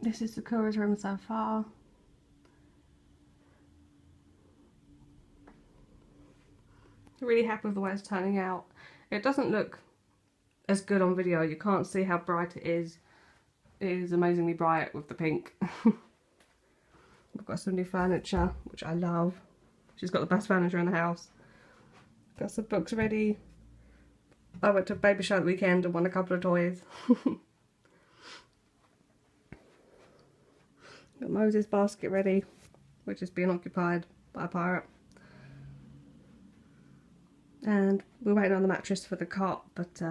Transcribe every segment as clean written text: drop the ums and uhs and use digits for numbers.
This is Sakura's room so far. Really happy with the way it's turning out. It doesn't look as good on video. You can't see how bright it is. It is amazingly bright with the pink. We've got some new furniture, which I love. She's got the best furniture in the house. Got some books ready. I went to a baby shower the weekend and won a couple of toys. Got Moses' basket ready, which is being occupied by a pirate. And we're waiting on the mattress for the cot, but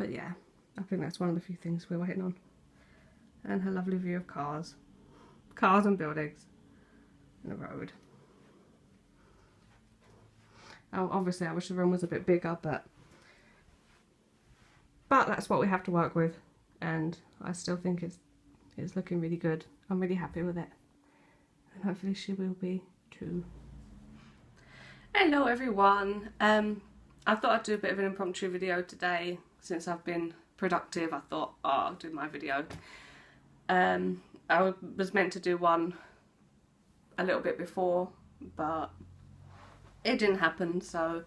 yeah, I think that's one of the few things we're waiting on. And her lovely view of cars and buildings and the road. Obviously I wish the room was a bit bigger, but that's what we have to work with, and I still think it's looking really good. I'm really happy with it, and hopefully she will be too. Hello everyone. I thought I'd do a bit of an impromptu video today. Since I've been productive, I thought, oh, I'll do my video. I was meant to do one a little bit before, but it didn't happen, so,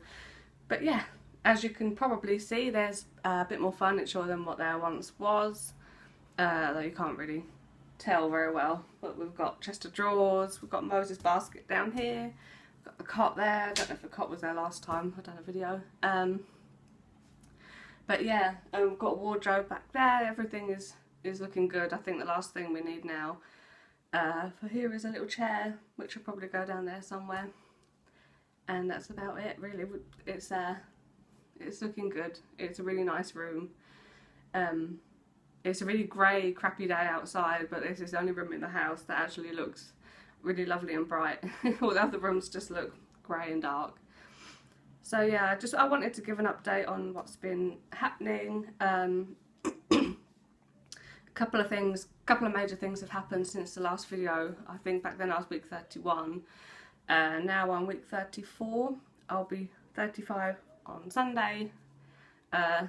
but yeah, as you can probably see, there's a bit more furniture than what there once was, though you can't really tell very well. But we've got chest of drawers, we've got Moses' basket down here, we've got the cot there. I don't know if the cot was there last time, I've done a video. But yeah, we've got a wardrobe back there. Everything is looking good. I think the last thing we need now for here is a little chair, which will probably go down there somewhere. And that's about it, really. It's looking good. It's a really nice room. It's a really grey, crappy day outside, but this is the only room in the house that actually looks really lovely and bright. All the other rooms just look grey and dark. So yeah, I wanted to give an update on what's been happening. A couple of major things have happened since the last video. I think back then I was week 31. Now I'm week 34. I'll be 35 on Sunday.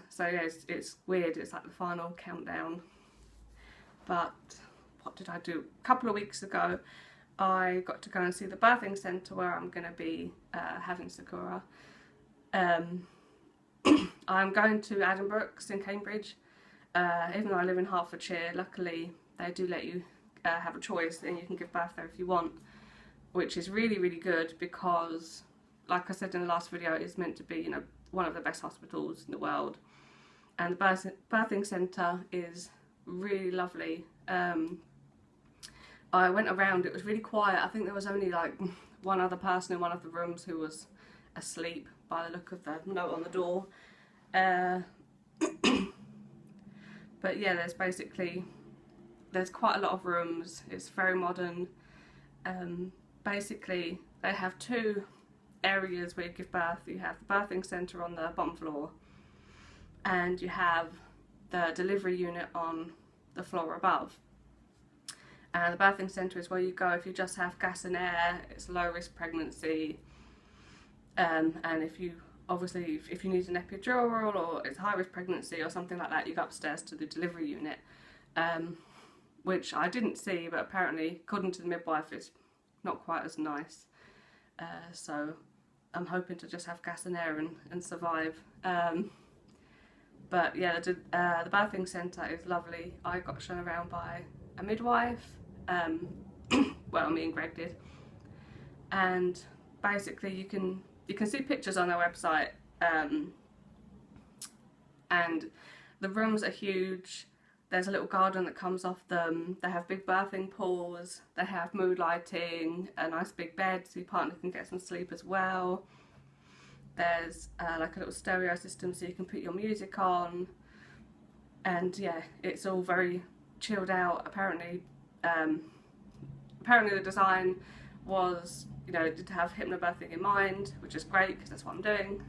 So yeah, it's weird. It's like the final countdown. But what did I do? A couple of weeks ago, I got to go and see the birthing centre where I'm going to be having Sakura. I'm going to Addenbrooke's in Cambridge. Even though I live in Hertfordshire, luckily they do let you have a choice and you can give birth there if you want, which is really, really good because, like I said in the last video, it's meant to be, you know, one of the best hospitals in the world. And the birthing centre is really lovely. I went around, it was really quiet. I think there was only like one other person in one of the rooms who was asleep by the look of the note on the door. But yeah, there's quite a lot of rooms. It's very modern. Basically, they have two areas where you give birth. You have the birthing centre on the bottom floor, and you have the delivery unit on the floor above. And the birthing centre is where you go if you just have gas and air, it's low risk pregnancy, and if you need an epidural or it's high risk pregnancy or something like that, you go upstairs to the delivery unit, which I didn't see, but apparently according to the midwife it's not quite as nice. So I'm hoping to just have gas and air and survive. But yeah, the birthing centre is lovely. I got shown around by a midwife. Well, me and Greg did. And basically you can see pictures on their website. And the rooms are huge. There's a little garden that comes off them. They have big birthing pools. They have mood lighting, a nice big bed so your partner can get some sleep as well. There's like a little stereo system so you can put your music on. And yeah, it's all very chilled out. Apparently the design was, you know, it did have hypnobirthing in mind, which is great because that's what I'm doing.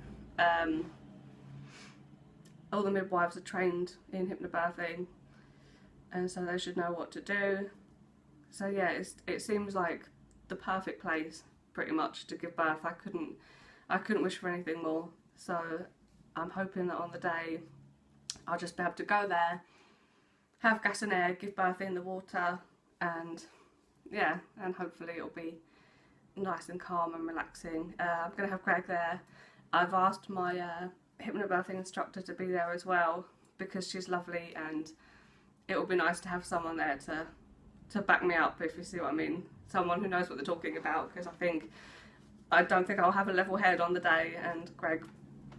All the midwives are trained in hypnobirthing, and so they should know what to do. So yeah, it seems like the perfect place pretty much to give birth. I couldn't wish for anything more. So I'm hoping that on the day I'll just be able to go there, have gas and air, give birth in the water, and yeah, and hopefully it'll be nice and calm and relaxing. I'm going to have Greg there. I've asked my hypnobirthing instructor to be there as well because she's lovely, and it will be nice to have someone there to back me up, if you see what I mean. Someone who knows what they're talking about, because I don't think I'll have a level head on the day, and Greg,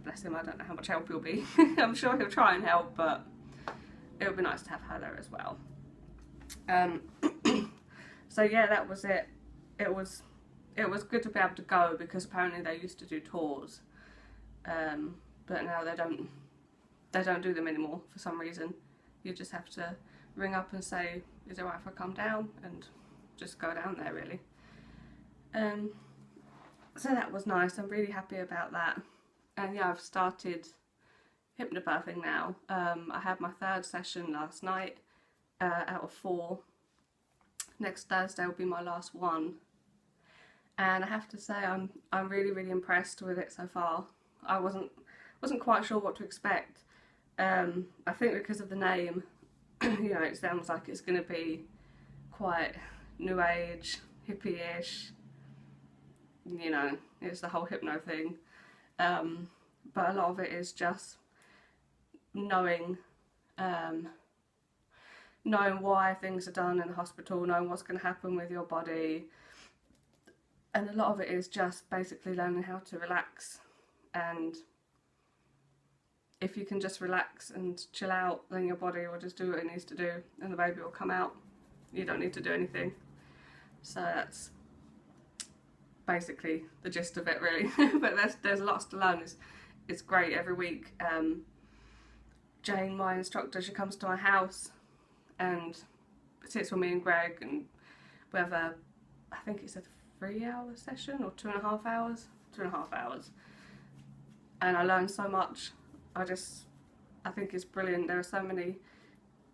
bless him, I don't know how much help he'll be. I'm sure he'll try and help, but it would be nice to have her there as well. So yeah, that was it. It was good to be able to go, because apparently they used to do tours, but now they don't do them anymore for some reason. You just have to ring up and say, is it alright if I come down, and just go down there really. So that was nice. I'm really happy about that. And yeah, I've started hypnobirthing now. I had my 3rd session last night out of 4. Next Thursday will be my last one, and I have to say I'm really impressed with it so far. I wasn't quite sure what to expect. I think because of the name, you know, it sounds like it's going to be quite new age, hippie-ish. You know, it's the whole hypno thing. But a lot of it is just knowing why things are done in the hospital, knowing what's going to happen with your body, and a lot of it is just basically learning how to relax. And if you can just relax and chill out, then your body will just do what it needs to do, and the baby will come out. You don't need to do anything. So that's basically the gist of it, really. But there's lots to learn. It's great every week. Jane, my instructor, she comes to my house and sits with me and Greg, and we have I think it's a 3-hour session or 2.5 hours. 2.5 hours. And I learn so much. I think it's brilliant. There are so many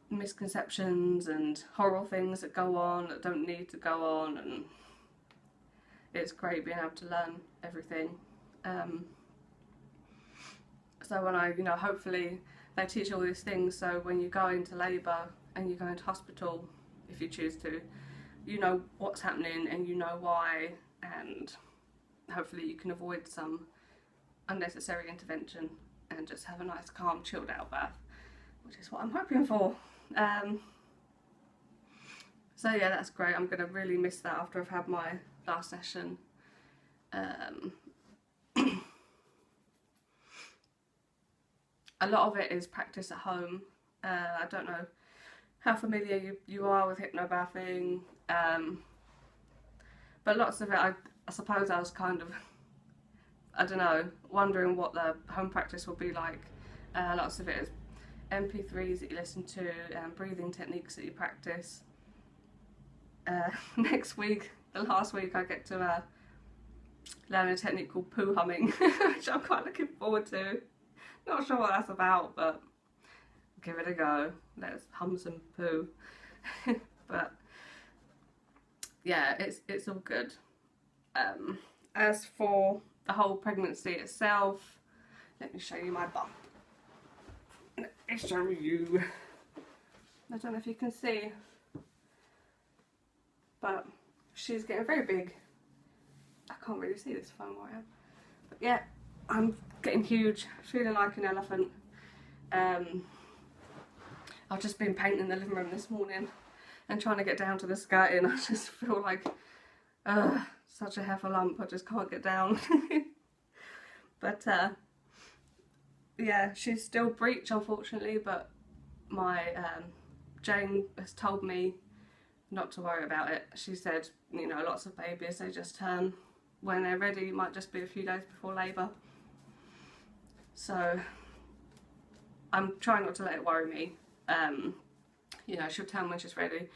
misconceptions and horrible things that go on that don't need to go on, and it's great being able to learn everything. So when hopefully they teach all these things, so when you go into labour and you go into hospital, if you choose to, you know what's happening and you know why, and hopefully you can avoid some unnecessary intervention and just have a nice, calm, chilled out birth, which is what I'm hoping for. So yeah, that's great. I'm going to really miss that after I've had my last session. A lot of it is practice at home. I don't know how familiar you are with hypnobirthing, but lots of it, I suppose I was kind of, I don't know, wondering what the home practice will be like. Lots of it is MP3s that you listen to, and breathing techniques that you practice. Next week, the last week, I get to learn a technique called poo humming, which I'm quite looking forward to. Not sure what that's about, but give it a go. Let's hum some poo. But yeah, it's all good. As for the whole pregnancy itself, let me show you my bum. Let me show you. I don't know if you can see, but she's getting very big. I can't really see this phone where I am. But yeah, I'm getting huge, feeling like an elephant. I've just been painting the living room this morning and trying to get down to the skirting. I just feel like such a heifer lump, I just can't get down. But yeah, she's still breech, unfortunately, but my Jane has told me not to worry about it. She said, you know, lots of babies, they just turn when they're ready. It might just be a few days before labour. So I'm trying not to let it worry me. You know, she'll turn when she's ready,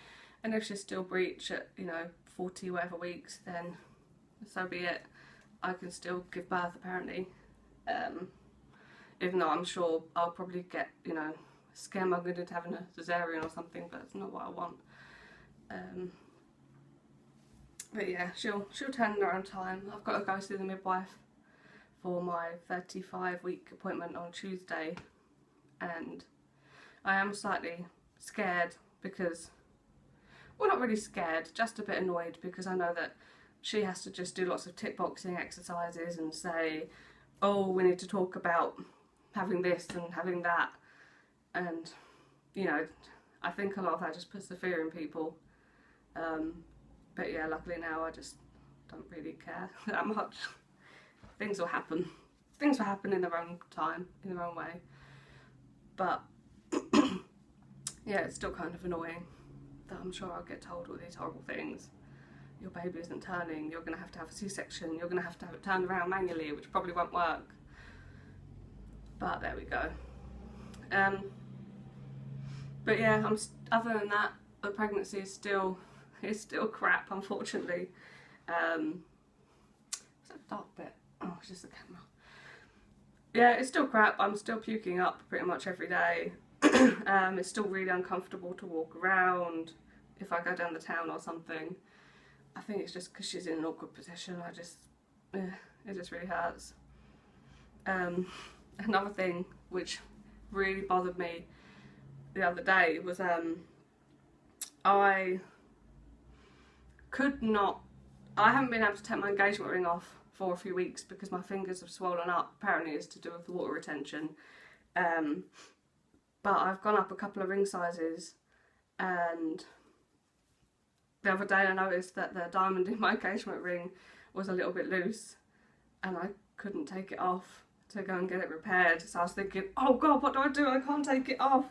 and if she's still breech at, you know, 40 whatever weeks, then so be it. I can still give birth apparently, even though I'm sure I'll probably get, you know, scaremongered into having a cesarean or something, but it's not what I want. But yeah, she'll turn in her own time. I've got to go see the midwife for my 35-week appointment on Tuesday, and I am slightly scared because, well, not really scared, just a bit annoyed because I know that she has to just do lots of tick boxing exercises and say, oh, we need to talk about having this and having that, and you know, I think a lot of that just puts the fear in people. But yeah, luckily now I just don't really care that much. Things will happen. Things will happen in their own time, in their own way. But yeah, it's still kind of annoying that I'm sure I'll get told all these horrible things. Your baby isn't turning, you're going to have a C-section, you're going to have it turned around manually, which probably won't work. But there we go. But yeah, other than that, the pregnancy is still crap, unfortunately. What's that dark bit? Oh, it's just the camera. Yeah, it's still crap. I'm still puking up pretty much every day. It's still really uncomfortable to walk around if I go down the town or something. I think it's just because she's in an awkward position. It just really hurts. Another thing which really bothered me the other day was I haven't been able to take my engagement ring off for a few weeks because my fingers have swollen up. Apparently it's to do with the water retention. But I've gone up a couple of ring sizes, and the other day I noticed that the diamond in my engagement ring was a little bit loose and I couldn't take it off to go and get it repaired. So I was thinking, oh god, what do? I can't take it off.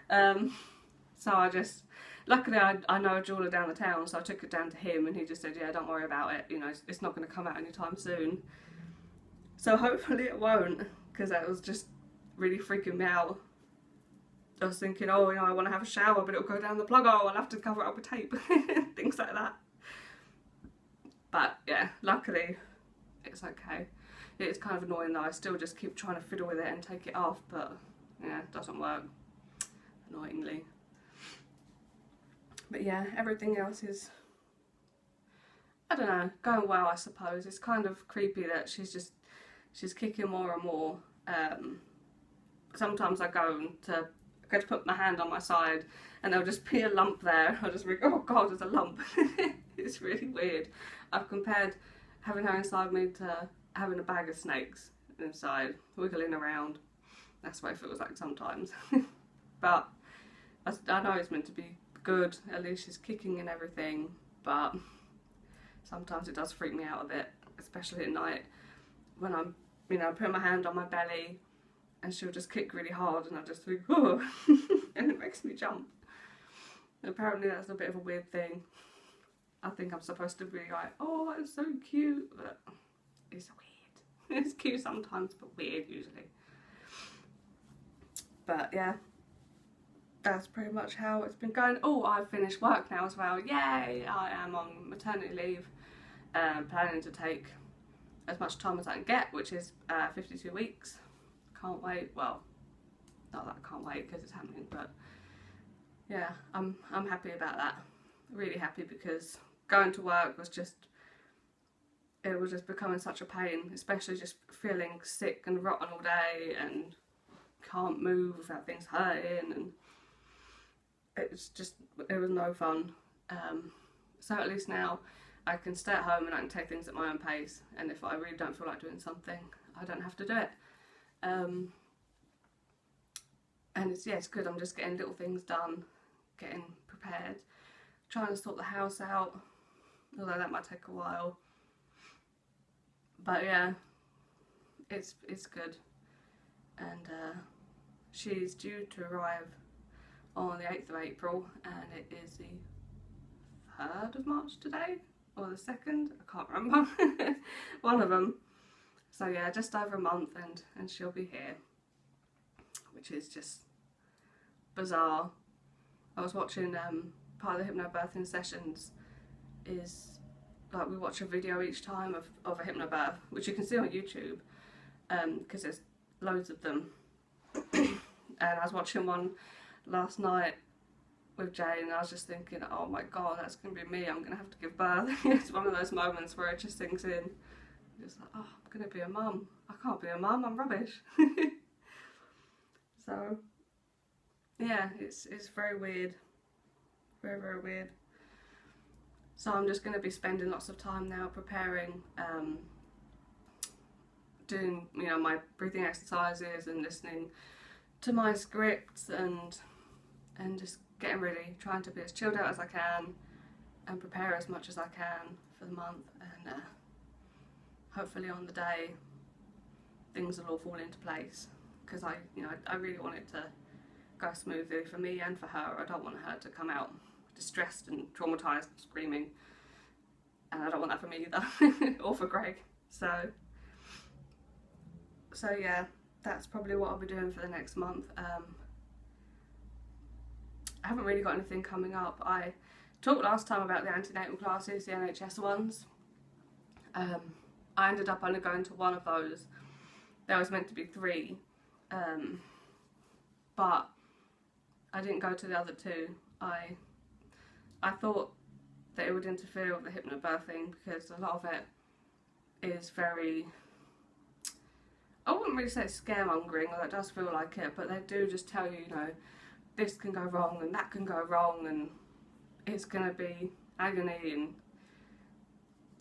So I just, luckily I know a jeweller down the town, so I took it down to him and he just said, yeah, don't worry about it, you know, it's not going to come out anytime soon. So hopefully it won't, because that was just really freaking me out. I was thinking, oh, you know, I want to have a shower, but it'll go down the plug, oh, I'll have to cover it up with tape, things like that. But yeah, luckily it's okay. It's kind of annoying though, I still just keep trying to fiddle with it and take it off, but yeah, it doesn't work, annoyingly. But yeah, everything else is, I don't know, going well I suppose. It's kind of creepy that she's kicking more and more. Sometimes I go to put my hand on my side and there'll just be a lump there. I'll just think, oh god, there's a lump. It's really weird. I've compared having her inside me to having a bag of snakes inside, wiggling around. That's what it feels like sometimes. But I know it's meant to be good, at least she's kicking and everything, but sometimes it does freak me out a bit, especially at night when I'm, you know, putting my hand on my belly and she'll just kick really hard and I just think, oh, and it makes me jump. Apparently that's a bit of a weird thing. I think I'm supposed to be like, oh, it's so cute, but it's weird. It's cute sometimes, but weird usually. But yeah, that's pretty much how it's been going. Oh, I've finished work now as well. Yay! I am on maternity leave, planning to take as much time as I can get, which is 52 weeks. Can't wait. Well, not that I can't wait because it's happening, but yeah, I'm happy about that. Really happy, because going to work was just, it was just becoming such a pain, especially just feeling sick and rotten all day and can't move without things hurting, and it was no fun. So at least now I can stay at home and I can take things at my own pace, and if I really don't feel like doing something, I don't have to do it. And it's good. I'm just getting little things done, getting prepared, trying to sort the house out, although that might take a while. But yeah, it's good. And she's due to arrive on the 8th of April, and it is the 3rd of March today, or the 2nd, I can't remember. One of them. So yeah, just over a month and she'll be here, which is just bizarre. I was watching part of the hypnobirthing sessions is like we watch a video each time of a hypnobirth, which you can see on YouTube, because there's loads of them. And I was watching one last night with Jane and I was just thinking, oh my god, that's going to be me, I'm going to have to give birth. It's one of those moments where it just sinks in. Just like, oh, I'm going to be a mum. I can't be a mum, I'm rubbish. So yeah, it's very weird, very weird. So I'm just going to be spending lots of time now preparing, doing, you know, my breathing exercises and listening to my scripts and just getting ready, trying to be as chilled out as I can and prepare as much as I can for the month, and hopefully on the day things will all fall into place, because I really want it to go smoothly for me and for her. I don't want her to come out distressed and traumatised, screaming, and I don't want that for me either, or for Greg. So yeah, that's probably what I'll be doing for the next month. I haven't really got anything coming up. I talked last time about the antenatal classes, the NHS ones. I ended up only going to one of those. There was meant to be 3, but I didn't go to the other 2. I thought that it would interfere with the hypnobirthing, because a lot of it is very, I wouldn't really say scaremongering, although it does feel like it, but they do just tell you, you know, this can go wrong and that can go wrong and it's going to be agony, and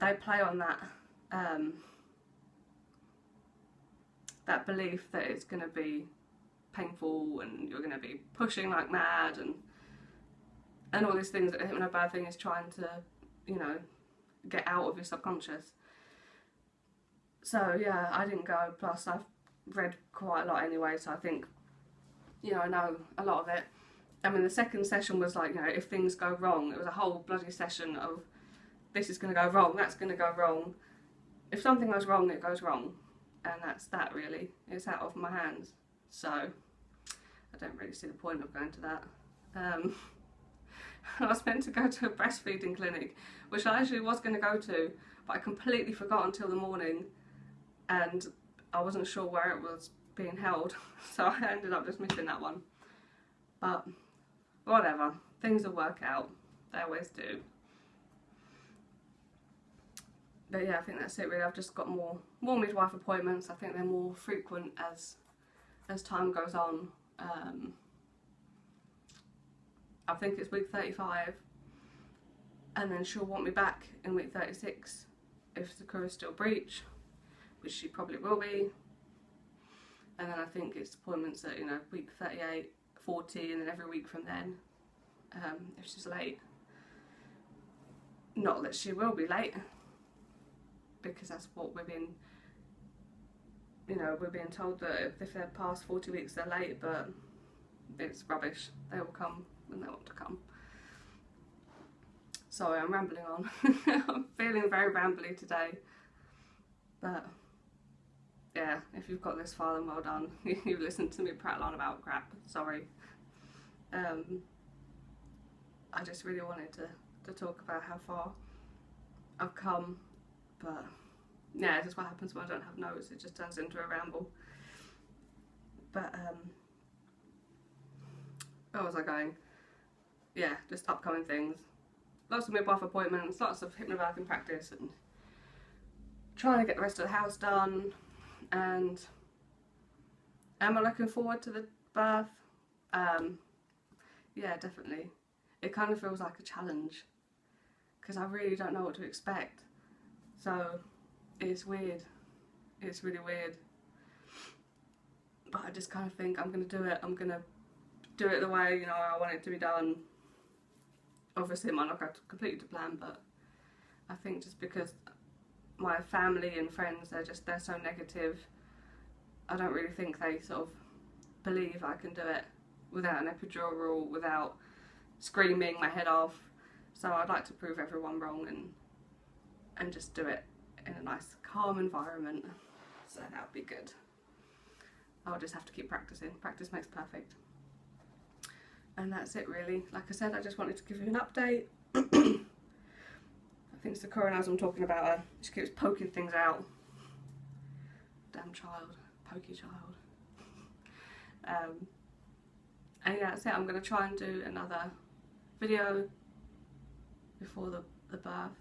they play on that that belief that it's going to be painful and you're going to be pushing like mad and all these things that the hypnobirthing is trying to, you know, get out of your subconscious. So yeah, I didn't go, plus I've read quite a lot anyway, so I think, you know, I know a lot of it. I mean, the second session was like, you know, if things go wrong, it was a whole bloody session of this is going to go wrong, that's going to go wrong. If something goes wrong, it goes wrong. And that's that, really. It's out of my hands. So I don't really see the point of going to that. I was meant to go to a breastfeeding clinic, which I actually was going to go to, but I completely forgot until the morning, and I wasn't sure where it was being held, so I ended up just missing that one. But whatever, things will work out. They always do. But yeah, I think that's it really. I've just got more midwife appointments. I think they're more frequent as time goes on. I think it's week 35, and then she'll want me back in week 36 if the crew is still breech, which she probably will be. And then I think it's appointments at, you know, week 38, 40, and then every week from then, if she's late. Not that she will be late, because that's what we're being, you know, we're being told that if they're past 40 weeks they're late, but it's rubbish. They will come when they want to come. Sorry, I'm rambling on. I'm feeling very rambly today, but yeah, if you've got this far, then well done. You've listened to me prattle on about crap. Sorry. I just really wanted to talk about how far I've come, but yeah, this is what happens when I don't have notes. It just turns into a ramble. But where was I going? Yeah, just upcoming things. Lots of midwife appointments, lots of hypnobirthing practice, and trying to get the rest of the house done. And am I looking forward to the birth? Yeah, definitely. It kind of feels like a challenge, because I really don't know what to expect. So it's weird. It's really weird. But I just kind of think I'm going to do it. I'm going to do it the way, you know, I want it to be done. Obviously it might not go completely to plan, but I think just because my family and friends, they're so negative, I don't really think they sort of believe I can do it without an epidural, without screaming my head off. So I'd like to prove everyone wrong and just do it in a nice calm environment. So that would be good. I'll just have to keep practicing. Practice makes perfect. And that's it really. Like I said, I just wanted to give you an update. I think Sakura knows I'm talking about her. She keeps poking things out. Damn child. Pokey child. And yeah, that's it. I'm going to try and do another video before the birth.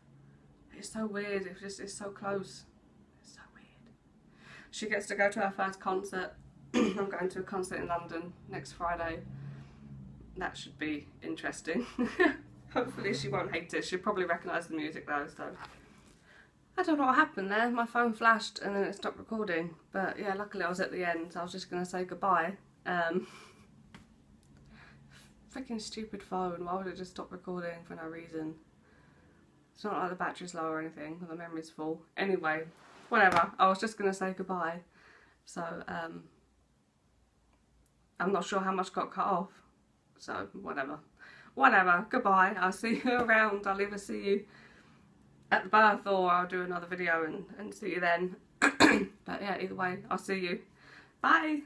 It's so weird. It's so close. It's so weird. She gets to go to her first concert. I'm going to a concert in London next Friday. that should be interesting. Hopefully she won't hate it. She'll probably recognise the music though, so. I don't know what happened there. My phone flashed and then it stopped recording. But yeah, luckily I was at the end, so I was just going to say goodbye. Freaking stupid phone. Why would it just stop recording for no reason? It's not like the battery's low or anything, or the memory's full. Anyway, whatever. I was just going to say goodbye. So, I'm not sure how much got cut off. So, whatever. Whatever. Goodbye. I'll see you around. I'll either see you at the birth or I'll do another video and see you then. But yeah, either way, I'll see you. Bye.